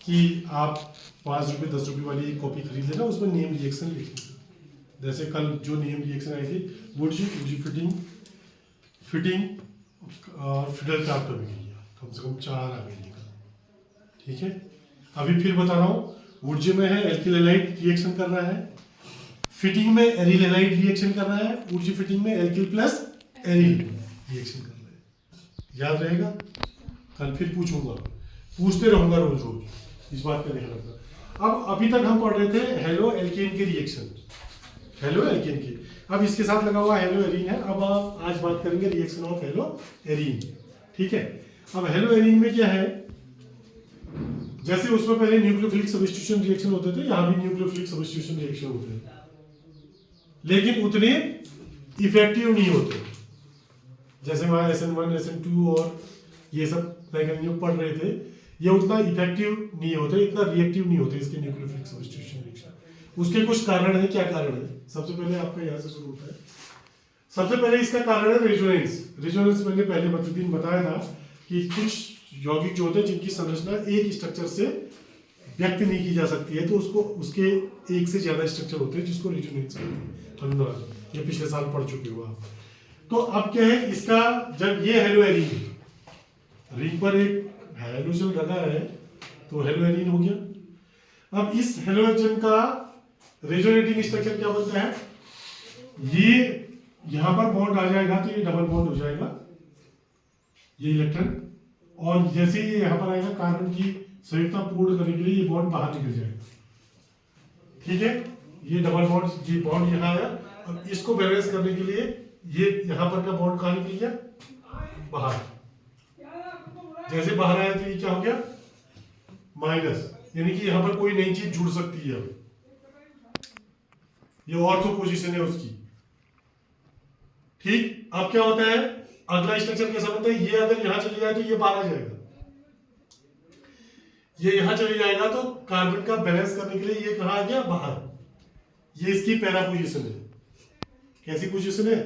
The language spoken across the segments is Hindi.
कि आप 5 रुपये 10 रुपये वाली एक कॉपी खरीद लेना, उसमें नेम रिएक्शन लिखना। जैसे कल जो नेम रिएक्शन आई थी वुड जी फिटिंग और फिडल क्राफ्ट में गई, कम से कम 4 आ गई निकल। ठीक है, अभी फिर बता रहा हूँ, वुड जी में है एल्किल हैलाइड रिएक्शन कर रहा है, फिटिंग में एरिल हैलाइड रिएक्शन कर रहा है, वुड जी फिटिंग में एल्किल प्लस एरिल रिएक्शन कर रहा है। याद रहेगा, कल फिर पूछूंगा, पूछते रहूंगा रोज रोज, इस बात का ध्यान रखना। अब अभी तक हम पढ़ रहे थे हेलो एल्केन के रिएक्शन, हेलो एल्केन की, अब इसके साथ लगा हुआ हेलो एरीन है। अब आप आज बात करेंगे रिएक्शन ऑफ हेलो एरीन। ठीक है, अब हेलो एरीन में क्या है, जैसे उसमें पहले न्यूक्लियोफिलिक सब्स्टिट्यूशन रिएक्शन होते थे, यहां भी न्यूक्लियोफिलिक सब्स्टिट्यूशन रिएक्शन होते हैं, लेकिन उतने इफेक्टिव नहीं होते। जैसे वहां SN1 SN2 और ये सब मैकेनिज्म पढ़ रहे थे, ये उतना इफेक्टिव नहीं होते, इतना रिएक्टिव नहीं होते इसके न्यूक्लियोफिलिक सब्स्टिट्यूशन रिएक्शन। उसके कुछ कारण है, क्या कारण है? सबसे पहले आपका यहाँ से शुरू होता है। सबसे पहले इसका कारण है रेजोनेंस। रेजोनेंस मैंने पहले दिन बताया था कि कुछ यौगिक जो होते हैं जिनकी संरचना एक स्ट्रक्चर से व्यक्त नहीं की जा सकती है, तो उसको उसके एक से ज्यादा स्ट्रक्चर होते हैं जिसको रेजोनेंस कहते हैं। अनुनाद, ये पिछले साल पढ़ चुके हो आप। तो अब क्या है इसका, जब ये हेलो एरीन, रिंग पर एक हेलोजन लगा है तो हेलो एरीन हो गया। अब इस हेलोजन का रेजोनेटिंग स्ट्रक्चर क्या बनता है, ये यहां पर बॉन्ड आ जाएगा तो ये डबल बॉन्ड हो जाएगा, ये इलेक्ट्रॉन, और जैसे ही यहां पर आएगा कार्बन की संयुक्ता पूर्ण करने के लिए ये बॉन्ड बाहर निकल जाएगा। ठीक है, ये डबल बॉन्ड, ये बॉन्ड यहां आया, अब इसको बैलेंस करने के लिए ये यहां पर का बॉन्ड कहां निकल गया, बाहर। जैसे बाहर आया तो ये क्या हो गया, माइनस, यानी कि यहां पर कोई नई चीज जुड़ सकती है। ये ऑर्थो पोजीशन है उसकी। ठीक, अब क्या होता है, अगला स्ट्रक्चर कैसा बनता है, ये अगर यहां चले जाए तो ये बाहर आ जाएगा, ये यहां चले जाएगा तो कार्बन का बैलेंस करने के लिए ये कहां आ गया, बाहर। ये इसकी पैरा पोजीशन है। कैसी पोजीशन है,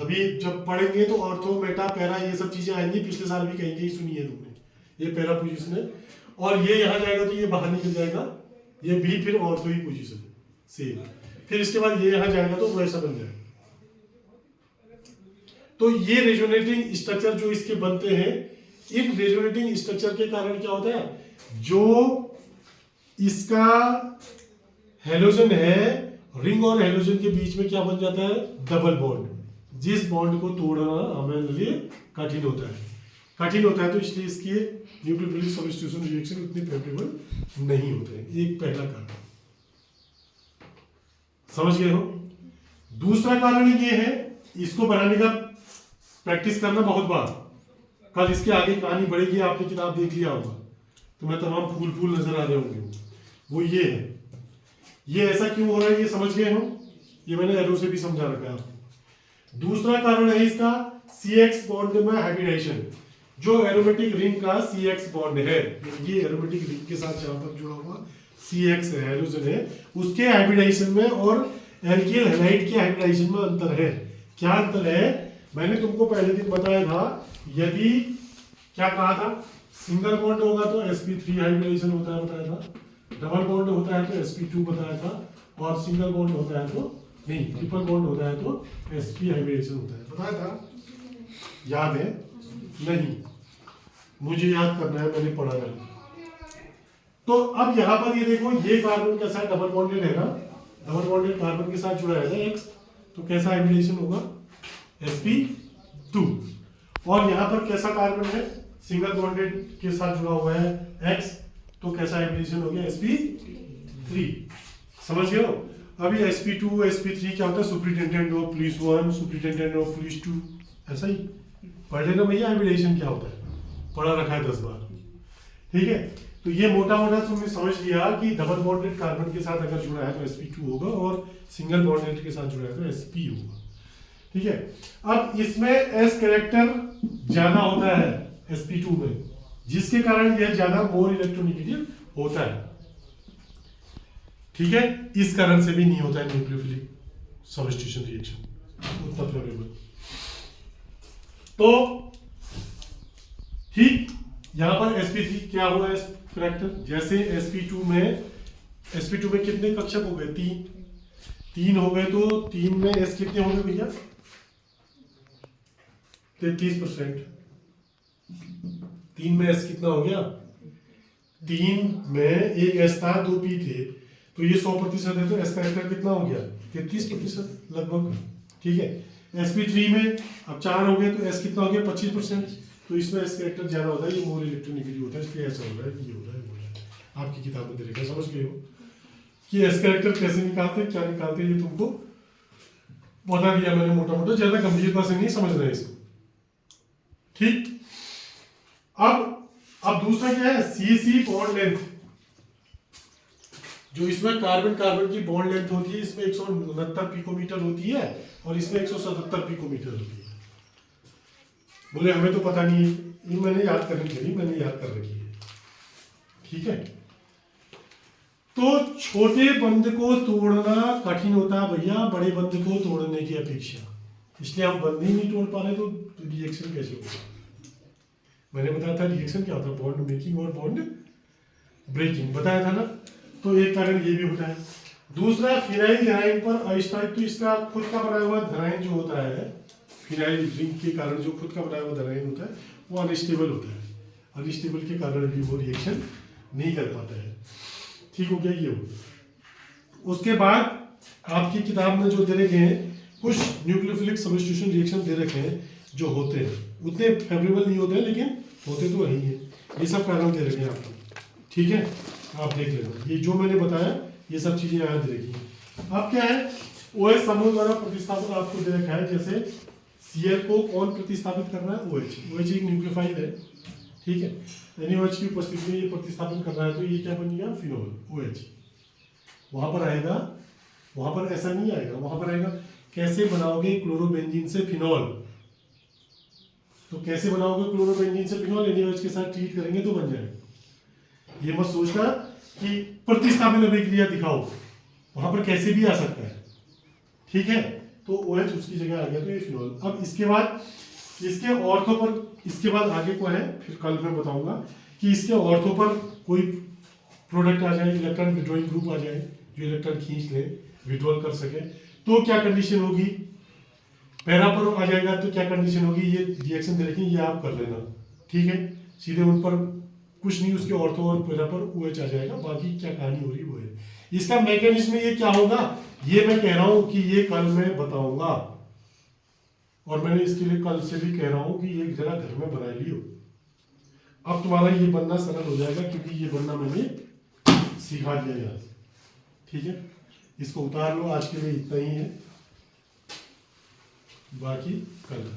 अभी जब पढ़ेंगे तो ऑर्थो मेटा पैरा ये सब चीजें आएंगी, पिछले साल भी कहीं कहीं सुनी है तुमने। ये पैरा पोजीशन है, और ये यहां जाएगा तो ये बाहर निकल जाएगा, ये भी फिर ऑर्थो ही पोजीशन है सेम। फिर इसके बाद ये यहां जाएगा तो वैसा बन जाएगा। तो ये रेजोनेटिंग स्ट्रक्चर जो इसके बनते हैं, इन रेजोनेटिंग स्ट्रक्चर के कारण क्या होता है, जो इसका हेलोजन है, रिंग और हेलोजन के बीच में क्या बन जाता है, डबल बॉन्ड, जिस बॉन्ड को तोड़ना हमारे लिए कठिन होता है। कठिन होता है तो इसलिए इसकी न्यूक्लियोफिलिक सब्स्टिट्यूशन रिएक्शन उतनी फेवरेबल नहीं होते हैं। एक पहला कारण, समझ गए हो। दूसरा कारण ये है, इसको बनाने का प्रैक्टिस करना बहुत बार, कल इसके आगे कहानी बढ़ेगी, आपने किताब देख लिया होगा, तुम्हें तमाम फूल फूल नजर आ रहे होंगे। वो ये है, ये ऐसा क्यों हो रहा है ये समझ गए हो, ये मैंने एरो से भी समझा रखा है आपको। दूसरा कारण है इसका CX बॉन्ड में हाइब्रिडाइजेशन। जो एरोमेटिक रिंग का CX बॉन्ड है, ये एरोमेटिक रिंग के साथ जहां पर जुड़ा हुआ CX है, हेलोजन है, उसके हाइब्रिडाइजेशन में और एल्किल हैलाइड के हाइब्रिडाइजेशन में अंतर है। क्या अंतर है, मैंने तुमको पहले दिन बताया था, यदि क्या कहा था, सिंगल बॉन्ड होगा तो sp3 हाइब्रिडाइजेशन होता है बताया था, डबल बॉन्ड होता है तो sp2 बताया था, और सिंगल बॉन्ड होता है तो नहीं, ट्रिपल बॉन्ड होता है तो sp हाइब्रिडेशन होता है, बताया था। याद है नहीं, मुझे याद करना है, मैंने पढ़ा है। तो अब यहां पर ये देखो, ये कार्बन के साथ डबल बॉन्डेड है ना, डबल बॉन्डेड कार्बन के साथ जुड़ा है ना X, तो कैसा हाइब्रिडेशन होगा, sp2। और यहां पर कैसा कार्बन है, सिंगल बॉन्डेड के साथ जुड़ा हुआ है X, तो कैसा हाइब्रिडेशन हो गया, sp3। समझ गए हो। अभी sp2 sp3 क्या होता है, superintendent of police 1, superintendent of police 2, ऐसा ही पढ़ लेना भैया, हाइब्रिडेशन क्या होता है, पढ़ा रखा है 10 बार। ठीक है, तो ये मोटा मोटा तुमने समझ लिया कि डबल बॉन्डेड कार्बन के साथ अगर जुड़ा है तो sp2 होगा, और सिंगल बॉन्डेड के साथ जुड़ा है तो sp होगा। ठीक है, अब इसमें s कैरेक्टर ज्यादा होता है sp2 में, जिसके कारण यह ज्यादा मोर इलेक्ट्रोनेगेटिव होता है। ठीक है, इस कारण से भी नहीं होता है न्यूक्लियोफिलिक सब्स्टिट्यूशन रिएक्शन उतना फेवरेबल। तो ठीक, यहाँ पर sp3 क्या हुआ है करेक्टर, जैसे sp2 में कितने कक्षक हो गए, 3 हो गए, तो 3 में s कितने हो गए भैया, 33%। 3 में s कितना हो गया, 3 में एक s था, 2 p थे, तो ये 100% है, तो s करेक्टर कितना हो गया, 33% लगभग। ठीक है, sp3 में अब 4 हो गए, तो s कितना हो गया, 25%, तो इसमें s करेक्टर ज्यादा होता है, ये मोर इलेक्ट्रोनिगेटिव होता है, इसलिए ऐसा हो रहा है, ये हो रहा है, वो हो रहा है। आपकी किताब में दे रखा है, समझ गए हो कि s करेक्टर कैसे निकालते हैं, क्या निकालते हैं, ये तुमको बता दिया मैंने मोटा मोटा, ज्यादा गंभीरता से नहीं समझना है इसको। ठीक, अब दूसरा क्या है, CC बॉन्ड लेंथ, जो इसमें कार्बन कार्बन की बॉन्ड लेंथ होती है, इसमें 169 पिकोमीटर होती है और इसमें 177 पिकोमीटर होती है। बोले हमें तो पता नहीं है, ये मैंने याद करनी चाहिए, मैंने याद कर रखी है। ठीक है, तो छोटे बंध को तोड़ना कठिन होता है भैया बड़े बंध को तोड़ने की अपेक्षा, इसलिए हम बंध ही नहीं तोड़ पा रहे, तो रिएक्शन कैसे होगा। मैंने बताया था रिएक्शन क्या होता है, बॉन्ड मेकिंग और बॉन्ड ब्रेकिंग बताया था ना, तो एक कारण ये भी होता है। दूसरा, फिनाइल धराइन पर अस्थायित्व, तो इसका खुद का बनाया हुआ धराइन जो होता है, फिनाइल रिंग के कारण जो खुद का बनाया हुआ धराइन होता है, वो अनस्टेबल होता है, अनस्टेबल के कारण भी वो रिएक्शन नहीं कर पाता है। ठीक हो गया, ये हो। उसके बाद आपकी किताब में जो दे रखे हैं कुछ न्यूक्लियोफिलिक सब्स्टिट्यूशन रिएक्शन दे रखे हैं, जो होते हैं उतने फेवरेबल नहीं होते हैं, लेकिन होते तो वही है। ये सब कारण दे रखे हैं आपको, ठीक है, आप देख लेना, ये जो मैंने बताया ये सब चीजें यहाँ दे रखी हैं। अब क्या है, OH समूह द्वारा प्रतिस्थापन आपको दे रखा है, जैसे Cl को कौन प्रतिस्थापित कर रहा है, OH एक न्यूक्लियोफाइल है, ठीक है, NaOH की उपस्थिति में ये प्रतिस्थापन कर रहा है, तो ये क्या बन गया, फिनोल OH। वहां पर आएगा, वहां पर ऐसा नहीं आएगा, वहां पर आएगा कैसे बनाओगे क्लोरोबेंजीन से फिनोल, तो कैसे बनाओगे क्लोरोबेंजीन से फिनोल, NaOH के साथ ट्रीट करेंगे तो बन जाएगा। ये मत सोचना कि प्रतिस्थापन अभिक्रिया दिखाओ, वहां पर कैसे भी आ सकता है, ठीक है, तो OH उसकी जगह आ गया, तो ये फिनोल। अब इसके बाद इसके ऑर्थो पर, इसके बाद आगे को है, फिर कल मैं बताऊंगा कि इसके ऑर्थो पर कोई प्रोडक्ट आ जाए, इलेक्ट्रॉन विड्रॉइंग ग्रुप आ जाए, जो इलेक्ट्रॉन खींच ले, विड्रॉल कर सके, तो क्या कंडीशन होगी। पैरा पर आ जाएगा तो क्या कंडीशन होगी, ये रिएक्शन दे रखी, ये आप कर लेना, ठीक है, सीधे उन पर कुछ नहीं, उसके ऑर्थो और पैरा पर OH आ जाएगा, बाकी क्या कहानी हो रही वो है। इसका मैकेनिज्म ये क्या होगा, ये मैं कह रहा हूं कि ये कल मैं बताऊंगा, और मैंने इसके लिए कल से भी कह रहा हूं कि ये जरा घर में बना लियो, अब तुम्हारा ये बनना सरल हो जाएगा, क्योंकि ये बनना मैंने सिखा दिया यहाँ से, ठीक है, इसको उतार लो, आज के लिए इतना ही है, बाकी कल।